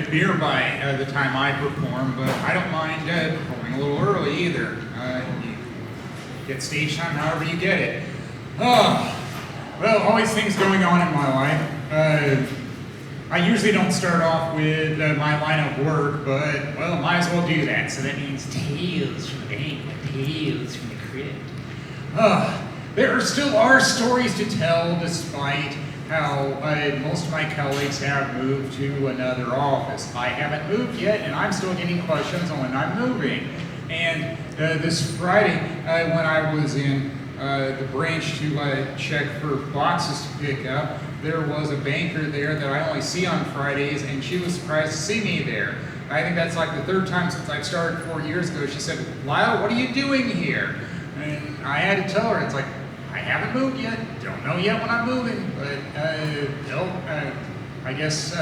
beer by the time I perform, but I don't mind performing a little early either. You get stage time however you get it. Oh, well, always things going on in my life. I usually don't start off with my line of work, but, well, might as well do that. So that means tales from the banquet, tales from the crypt. There still are stories to tell despite how most of my colleagues have moved to another office. I haven't moved yet, and I'm still getting questions on when I'm moving. And this Friday, when I was in the branch to check for boxes to pick up, there was a banker there that I only see on Fridays, and she was surprised to see me there. I think that's like the third time since I started 4 years ago. She said, "Lyle, what are you doing here?" And I had to tell her, it's like, I haven't moved yet, don't know yet when I'm moving, but I guess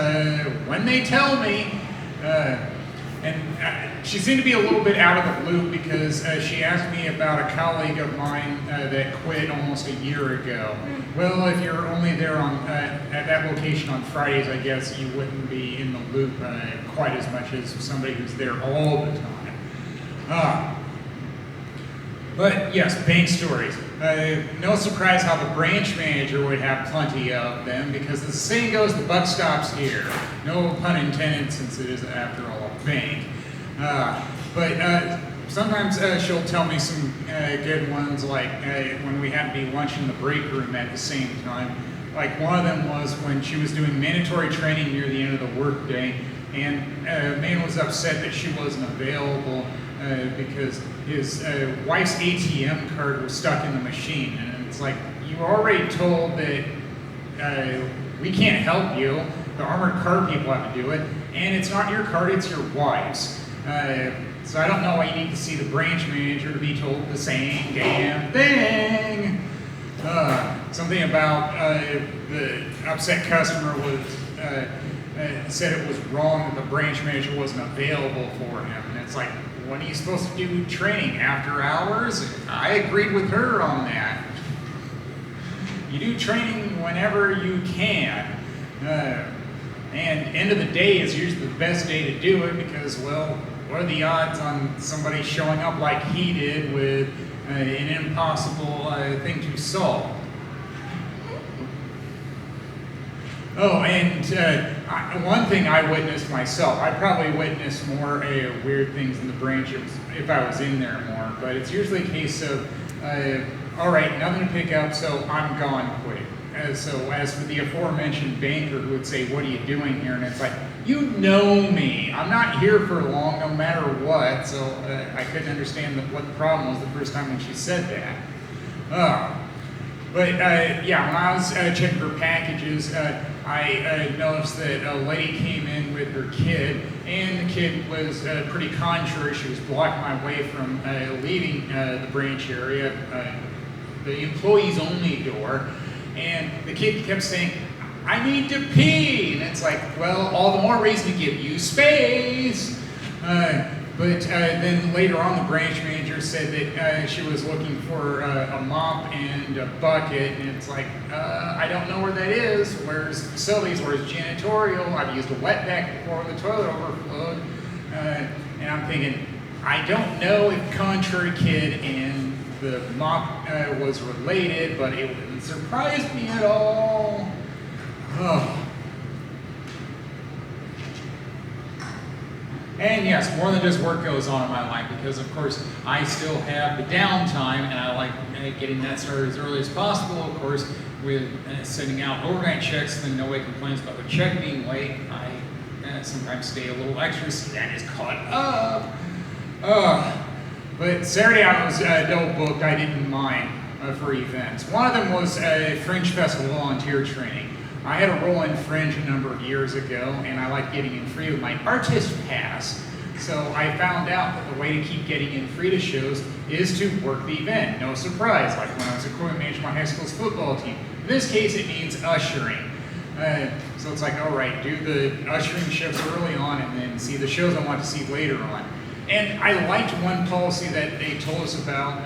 when they tell me. And she seemed to be a little bit out of the loop because she asked me about a colleague of mine that quit almost a year ago. Well, if you're only there at that location on Fridays, I guess you wouldn't be in the loop quite as much as somebody who's there all the time. But yes, bank stories. No surprise how the branch manager would have plenty of them because the saying goes, the buck stops here. No pun intended since it is, after all, a bank. But sometimes she'll tell me some good ones, like when we had to be lunch in the break room at the same time. Like one of them was when she was doing mandatory training near the end of the workday, and man was upset that she wasn't available because his wife's ATM card was stuck in the machine. And it's like, you were already told that we can't help you. The armored car people have to do it. And it's not your card, it's your wife's. So I don't know why you need to see the branch manager to be told the same damn thing. Something about the upset customer was said it was wrong that the branch manager wasn't available for him. And it's like, when are you supposed to do training? After hours? I agreed with her on that. You do training whenever you can. And end of the day is usually the best day to do it because, well, what are the odds on somebody showing up like he did with an impossible thing to solve? Oh, and one thing I witnessed myself, I probably witnessed more weird things in the branch if I was in there more, but it's usually a case of, all right, nothing to pick up, so I'm gone quick. So as for the aforementioned banker who would say, what are you doing here? And it's like, you know me, I'm not here for long no matter what, so I couldn't understand what the problem was the first time when she said that. But yeah, when I was checking for packages, I noticed that a lady came in with her kid, and the kid was pretty contrary. She was blocking my way from leaving the branch area, the employees only door, and the kid kept saying, I need to pee, and it's like, well, all the more reason to give you space. But then later on, the branch manager said that she was looking for a mop and a bucket, and it's like, I don't know where that is. Where's facilities? Where's janitorial? I've used a wetback before the toilet overflowed. And I'm thinking, I don't know if Contrary Kid and the mop was related, but it wouldn't surprise me at all. Oh. And yes, more than just work goes on in my life because, of course, I still have the downtime, and I like getting that started as early as possible. Of course, with sending out overnight checks, then nobody complains about the check being late. I sometimes stay a little extra so that is caught up. But Saturday I was double booked. I didn't mind for events. One of them was a Fringe Festival volunteer training. I had a role in Fringe a number of years ago, and I like getting in free with my artist pass. So I found out that the way to keep getting in free to shows is to work the event. No surprise, like when I was equipment manager of my high school's football team. In this case, it means ushering. So it's like, all right, do the ushering shifts early on and then see the shows I want to see later on. And I liked one policy that they told us about,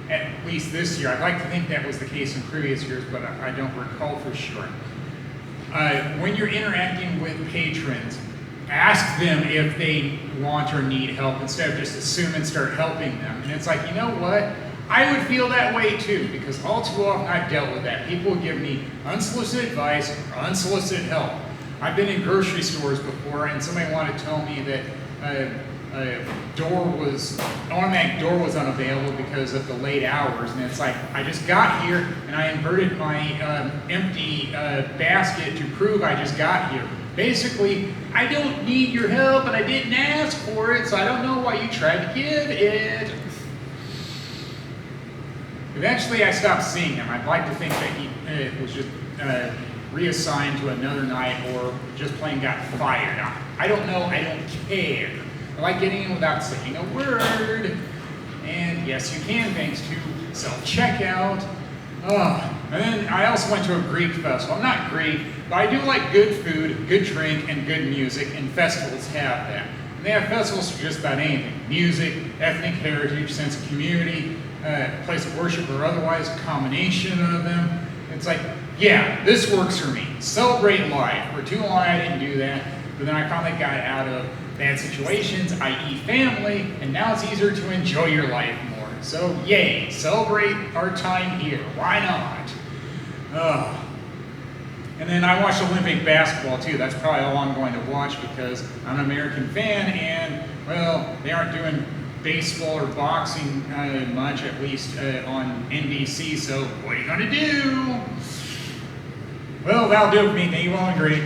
at least this year. I'd like to think that was the case in previous years, but I don't recall for sure. When you're interacting with patrons, ask them if they want or need help instead of just assume and start helping them. And it's like, you know what? I would feel that way too, because all too often I've dealt with that. People would give me unsolicited advice or unsolicited help. I've been in grocery stores before and somebody wanted to tell me that an automatic door was unavailable because of the late hours. And it's like, I just got here and I inverted my empty basket to prove I just got here. Basically, I don't need your help and I didn't ask for it, so I don't know why you tried to give it. Eventually, I stopped seeing him. I'd like to think that he was just reassigned to another night or just plain got fired. I don't know. I don't care. I like getting in without saying a word. And yes, you can, thanks to self-checkout. And then I also went to a Greek festival. I'm not Greek, but I do like good food, good drink, and good music, and festivals have that. And they have festivals for just about anything. Music, ethnic heritage, sense of community, place of worship, or otherwise, a combination of them. It's like, yeah, this works for me. Celebrate life. For too long I didn't do that, but then I finally got out of bad situations, i.e. family, and now it's easier to enjoy your life more. So yay, celebrate our time here. Why not? And then I watched Olympic basketball too. That's probably all I'm going to watch because I'm an American fan and, well, they aren't doing baseball or boxing much, at least on NBC, so what are you going to do? Well, that'll do it for me. Thank you all, and great.